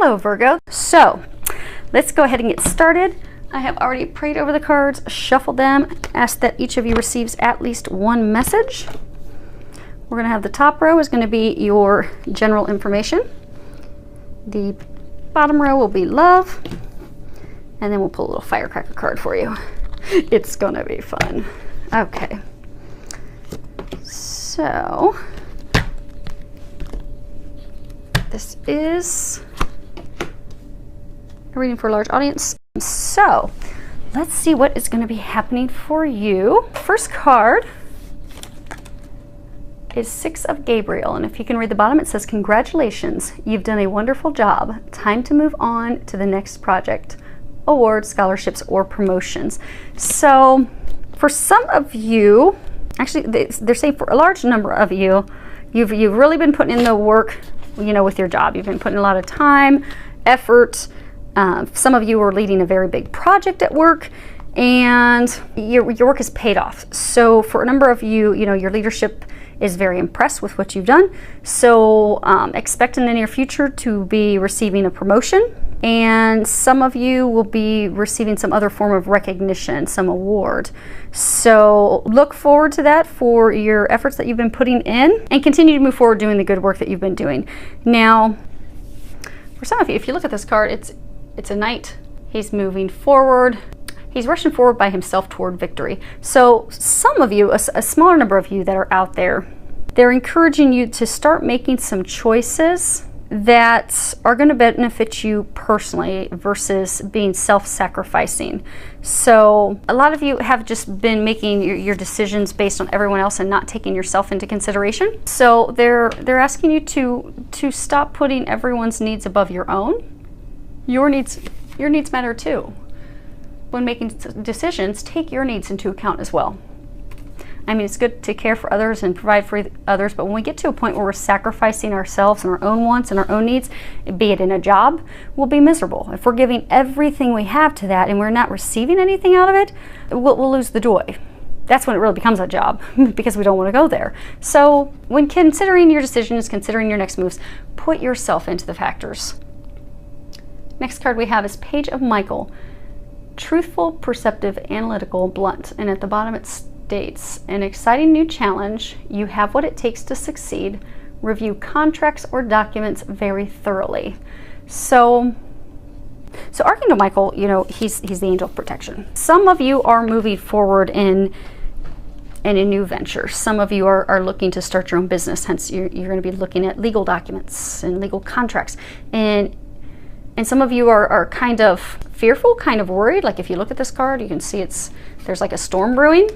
Hello Virgo. So let's go ahead and get started. I have already prayed over the cards, shuffled them, asked that each of you receives at least one message. We're going to have the top row is going to be your general information. The bottom row will be love. And then we'll pull a little firecracker card for you. It's going to be fun. Okay. So this is a reading for a large audience. So let's see what is going to be happening for you. First card is Six of Gabriel, and if you can read the bottom, it says, congratulations, you've done a wonderful job. Time to move on to the next project, awards, scholarships, or promotions. So for some of you, actually they're saying for a large number of you, you've really been putting in the work, you know, with your job. You've been putting a lot of time, effort. Some of you are leading a very big project at work, and your work has paid off. So for a number of you, you know, your leadership is very impressed with what you've done. So expect in the near future to be receiving a promotion, and some of you will be receiving some other form of recognition, some award. So look forward to that for your efforts that you've been putting in, and continue to move forward doing the good work that you've been doing. Now, for some of you, if you look at this card, it's a knight. He's moving forward. He's rushing forward by himself toward victory. So some of you, a smaller number of you that are out there, they're encouraging you to start making some choices that are going to benefit you personally versus being self-sacrificing. So a lot of you have just been making your decisions based on everyone else and not taking yourself into consideration. So they're asking you to stop putting everyone's needs above your own. Your needs matter too. When making decisions, take your needs into account as well. I mean, it's good to care for others and provide for others, but when we get to a point where we're sacrificing ourselves and our own wants and our own needs, be it in a job, we'll be miserable. If we're giving everything we have to that and we're not receiving anything out of it, we'll lose the joy. That's when it really becomes a job, because we don't want to go there. So when considering your decisions, considering your next moves, put yourself into the factors. Next card we have is Page of Michael. Truthful, perceptive, analytical, blunt. And at the bottom it states, an exciting new challenge. You have what it takes to succeed. Review contracts or documents very thoroughly. So Archangel Michael, you know, he's the angel of protection. Some of you are moving forward in a new venture. Some of you are looking to start your own business. Hence you're going to be looking at legal documents and legal contracts. And some of you are kind of fearful, kind of worried. Like if you look at this card, you can see there's like a storm brewing.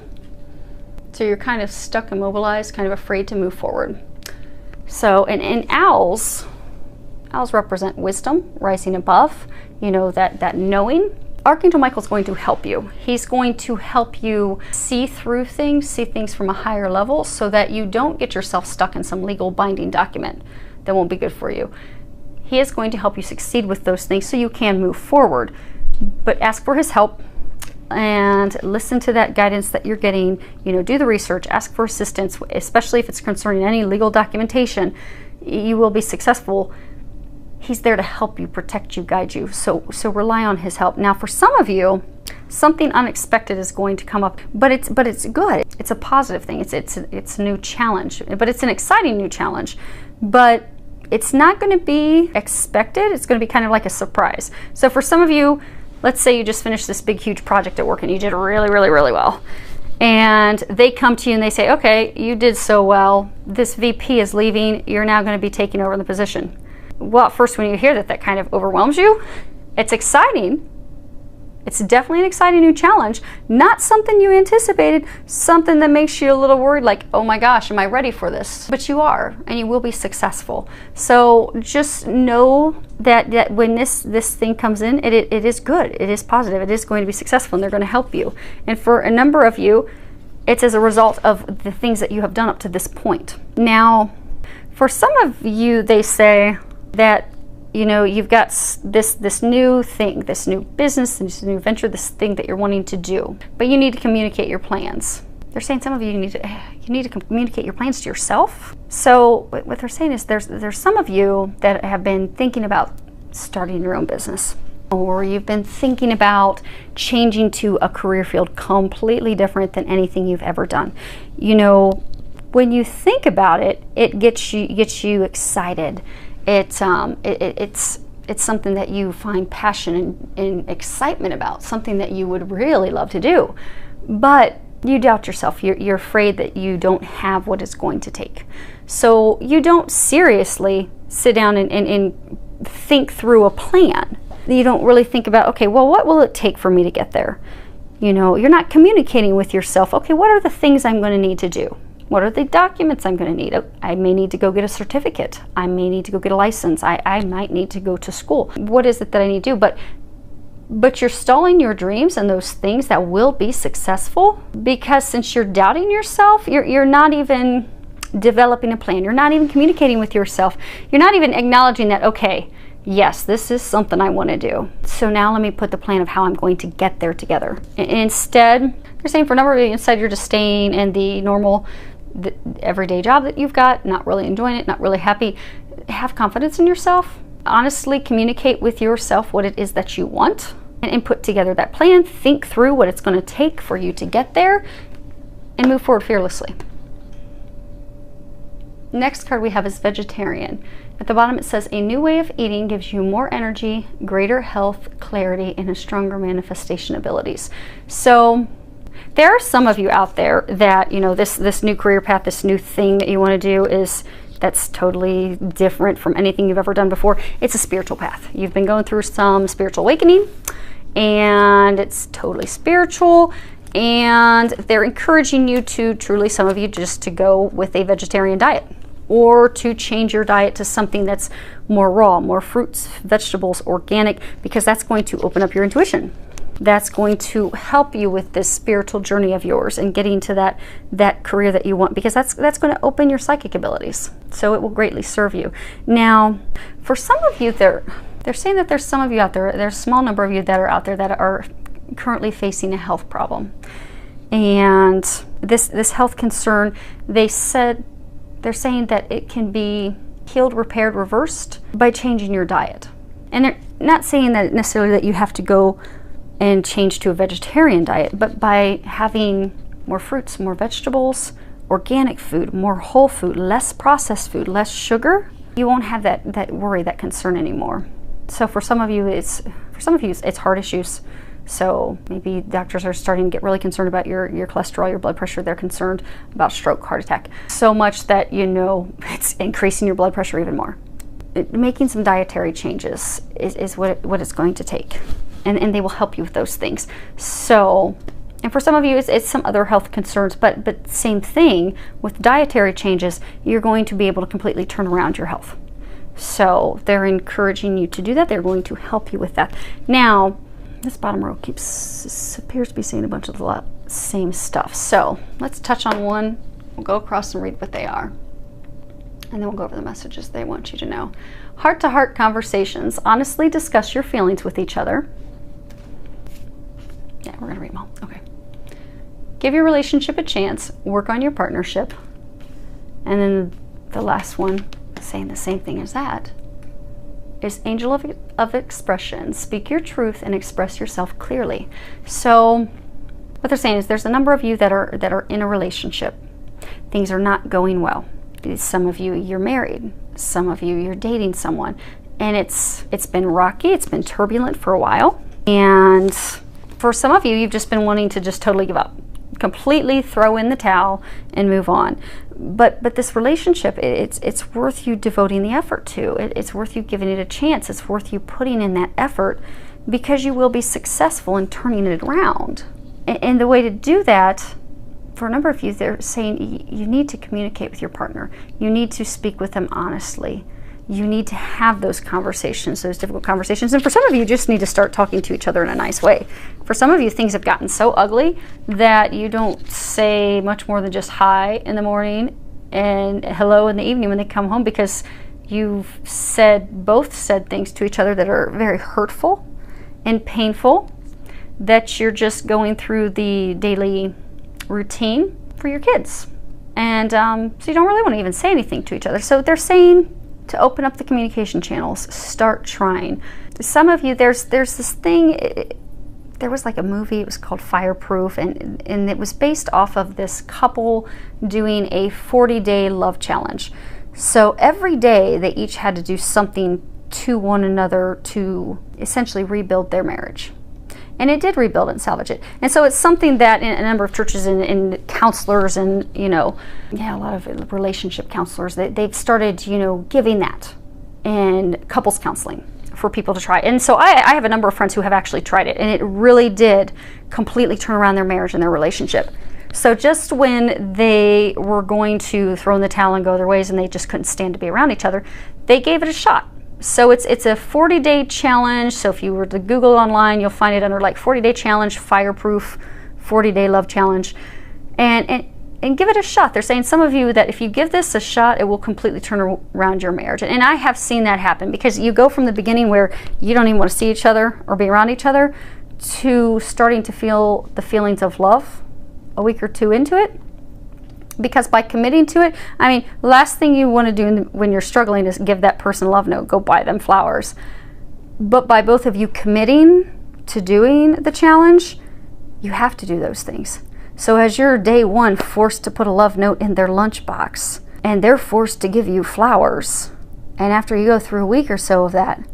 So you're kind of stuck, immobilized, kind of afraid to move forward. So, and owls represent wisdom, rising above, you know, that knowing. Archangel Michael's going to help you. He's going to help you see through things, see things from a higher level, so that you don't get yourself stuck in some legal binding document that won't be good for you. He is going to help you succeed with those things so you can move forward. But ask for his help and listen to that guidance that you're getting. You know, do the research, ask for assistance, especially if it's concerning any legal documentation. You will be successful. He's there to help you, protect you, guide you. So rely on his help. Now, for some of you, something unexpected is going to come up, but it's good. It's a positive thing. It's a new challenge, but it's an exciting new challenge. But it's not going to be expected. It's going to be kind of like a surprise. So for some of you, let's say you just finished this big, huge project at work and you did really, really, really well. And they come to you and they say, okay, you did so well. This VP is leaving. You're now going to be taking over the position. Well, at first when you hear that kind of overwhelms you. It's exciting. It's definitely an exciting new challenge. Not something you anticipated, something that makes you a little worried, like, oh my gosh, am I ready for this? But you are, and you will be successful. So just know that when this thing comes in, it is good, it is positive, it is going to be successful, and they're going to help you. And for a number of you, it's as a result of the things that you have done up to this point. Now, for some of you, they say that, you know, you've got this new thing, this new business, this new venture, this thing that you're wanting to do, but you need to communicate your plans. They're saying some of you need to communicate your plans to yourself. So what they're saying is there's some of you that have been thinking about starting your own business, or you've been thinking about changing to a career field completely different than anything you've ever done. You know, when you think about it, it gets you excited. It's something that you find passion and excitement about, something that you would really love to do. But you doubt yourself. You're afraid that you don't have what it's going to take. So you don't seriously sit down and think through a plan. You don't really think about, okay, well, what will it take for me to get there? You know, you're not communicating with yourself, okay, what are the things I'm going to need to do? What are the documents I'm going to need? I may need to go get a certificate. I may need to go get a license. I might need to go to school. What is it that I need to do? But you're stalling your dreams and those things that will be successful, because since you're doubting yourself, you're not even developing a plan. You're not even communicating with yourself. You're not even acknowledging that, okay, yes, this is something I want to do. So now let me put the plan of how I'm going to get there together. Instead, they're saying for a number of you, instead you're just staying in the normal, the everyday job that you've got, not really enjoying it, not really happy. Have confidence in yourself. Honestly communicate with yourself what it is that you want, and put together that plan. Think through what it's going to take for you to get there, and move forward fearlessly. Next card we have is vegetarian. At the bottom it says, a new way of eating gives you more energy, greater health, clarity, and a stronger manifestation abilities. So there are some of you out there that, you know, this new career path, this new thing that you want to do that's totally different from anything you've ever done before. It's a spiritual path. You've been going through some spiritual awakening, and it's totally spiritual, and they're encouraging you to truly, some of you, just to go with a vegetarian diet, or to change your diet to something that's more raw, more fruits, vegetables, organic, because that's going to open up your intuition. That's going to help you with this spiritual journey of yours and getting to that career that you want, because that's going to open your psychic abilities. So it will greatly serve you. Now, for some of you, they're saying that there's some of you out there, there's a small number of you that are out there that are currently facing a health problem. And this health concern, they're saying that it can be healed, repaired, reversed by changing your diet. And they're not saying that necessarily that you have to go and change to a vegetarian diet, but by having more fruits, more vegetables, organic food, more whole food, less processed food, less sugar, you won't have that worry, that concern anymore. So for some of you, it's heart issues. So maybe doctors are starting to get really concerned about your cholesterol, your blood pressure. They're concerned about stroke, heart attack, so much that, you know, it's increasing your blood pressure even more. Making some dietary changes is what it's going to take. And they will help you with those things. So, and for some of you, it's some other health concerns, but same thing with dietary changes, you're going to be able to completely turn around your health. So they're encouraging you to do that. They're going to help you with that. Now, this bottom row appears to be saying a bunch of the same stuff. So let's touch on one. We'll go across and read what they are. And then we'll go over the messages they want you to know. Heart-to-heart conversations. Honestly discuss your feelings with each other. Yeah, we're going to read them all. Okay. Give your relationship a chance. Work on your partnership. And then the last one, saying the same thing as that, is angel of expression. Speak your truth and express yourself clearly. So what they're saying is there's a number of you that are in a relationship. Things are not going well. Some of you, you're married. Some of you, you're dating someone. And it's been rocky. It's been turbulent for a while. And for some of you, you've just been wanting to just totally give up, completely throw in the towel and move on. But this relationship, it's worth you devoting the effort to. It's worth you giving it a chance. It's worth you putting in that effort, because you will be successful in turning it around. And the way to do that, for a number of you, they're saying you need to communicate with your partner. You need to speak with them honestly. You need to have those conversations, those difficult conversations. And for some of you, you just need to start talking to each other in a nice way. For some of you, things have gotten so ugly that you don't say much more than just hi in the morning and hello in the evening when they come home, because you've both said things to each other that are very hurtful and painful, that you're just going through the daily routine for your kids. And so you don't really want to even say anything to each other. So they're saying to open up the communication channels. Start trying. Some of you, there's this thing, there was like a movie, it was called Fireproof, and it was based off of this couple doing a 40-day love challenge. So every day they each had to do something to one another to essentially rebuild their marriage. And it did rebuild and salvage it. And so it's something that in a number of churches and counselors and, a lot of relationship counselors, they've started, giving that and couples counseling for people to try. And so I have a number of friends who have actually tried it, and it really did completely turn around their marriage and their relationship. So just when they were going to throw in the towel and go their ways and they just couldn't stand to be around each other, they gave it a shot. So it's a 40-day challenge. So if you were to Google online, you'll find it under like 40-day challenge, Fireproof, 40-day love challenge, and give it a shot. They're saying some of you that if you give this a shot, it will completely turn around your marriage. And I have seen that happen, because you go from the beginning where you don't even want to see each other or be around each other to starting to feel the feelings of love a week or two into it. Because by committing to it, last thing you want to do when you're struggling is give that person a love note, go buy them flowers. But by both of you committing to doing the challenge, you have to do those things. So as you're day one forced to put a love note in their lunchbox, and they're forced to give you flowers, and after you go through a week or so of that,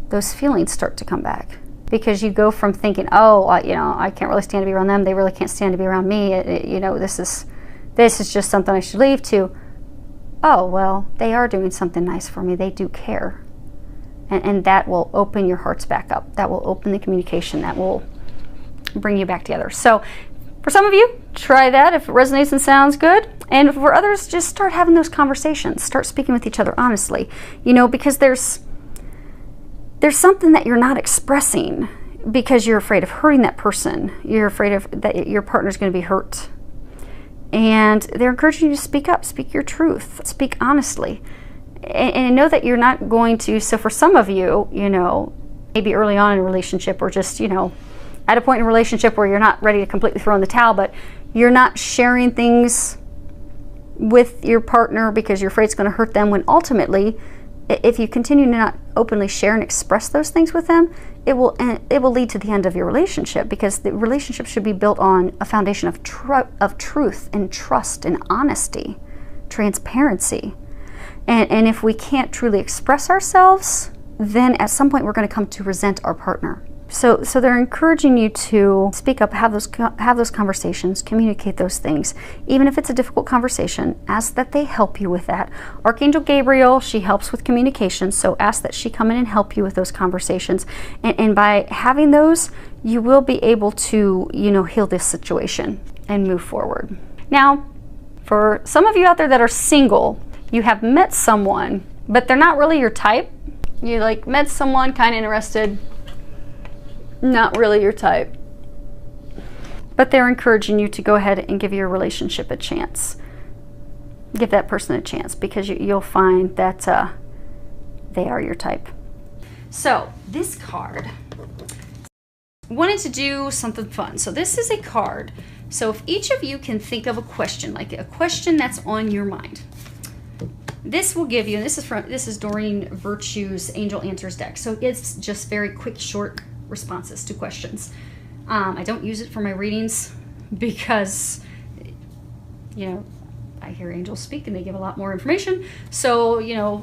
those feelings start to come back. Because you go from thinking, I can't really stand to be around them, they really can't stand to be around me, this is just something I should leave, to, oh, well, they are doing something nice for me. They do care. And that will open your hearts back up. That will open the communication. That will bring you back together. So for some of you, try that if it resonates and sounds good. And for others, just start having those conversations. Start speaking with each other honestly. Because there's something that you're not expressing because you're afraid of hurting that person. You're afraid of that your partner's going to be hurt. And they're encouraging you to speak up, speak your truth, speak honestly. And know that you're not going to, so for some of you, maybe early on in a relationship, or just, at a point in a relationship where you're not ready to completely throw in the towel, but you're not sharing things with your partner because you're afraid it's going to hurt them, when ultimately, if you continue to not openly share and express those things with them, it will lead to the end of your relationship, because the relationship should be built on a foundation of truth and trust and honesty, transparency. And if we can't truly express ourselves, then at some point we're going to come to resent our partner. So they're encouraging you to speak up, have those conversations, communicate those things. Even if it's a difficult conversation, ask that they help you with that. Archangel Gabriel, she helps with communication, so ask that she come in and help you with those conversations. And by having those, you will be able to, heal this situation and move forward. Now, for some of you out there that are single, you have met someone, but they're not really your type. You met someone, kind of interested, not really your type, but they're encouraging you to go ahead and give your relationship a chance. Give that person a chance, because you'll find that they are your type. So this card, wanted to do something fun. So this is a card. So if each of you can think of a question, like a question that's on your mind, this will give you, and this is Doreen Virtue's Angel Answers deck. So it's just very quick, short responses to questions. I don't use it for my readings because, I hear angels speak and they give a lot more information. So,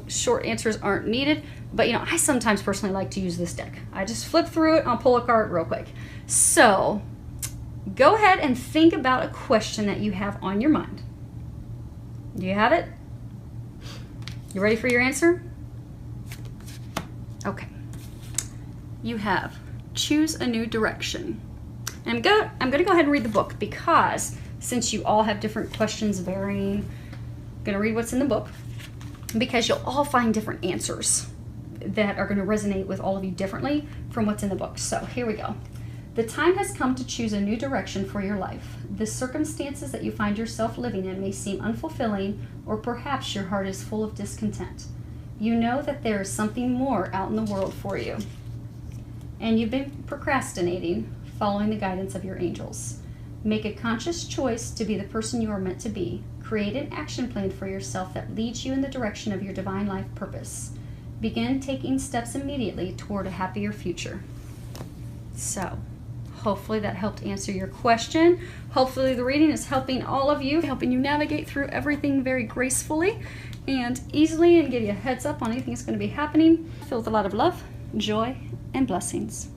short answers aren't needed. But, I sometimes personally like to use this deck. I just flip through it, I'll pull a card real quick. So, go ahead and think about a question that you have on your mind. Do you have it? You ready for your answer? Okay. You have choose a new direction. And I'm going to go ahead and read the book, because since you all have different questions varying, I'm going to read what's in the book, because you'll all find different answers that are going to resonate with all of you differently from what's in the book. So here we go. The time has come to choose a new direction for your life. The circumstances that you find yourself living in may seem unfulfilling, or perhaps your heart is full of discontent. You know that there is something more out in the world for you, and you've been procrastinating, following the guidance of your angels. Make a conscious choice to be the person you are meant to be. Create an action plan for yourself that leads you in the direction of your divine life purpose. Begin taking steps immediately toward a happier future. So, hopefully that helped answer your question. Hopefully the reading is helping all of you, helping you navigate through everything very gracefully and easily, and give you a heads up on anything that's going to be happening. Filled with a lot of love, joy, and blessings.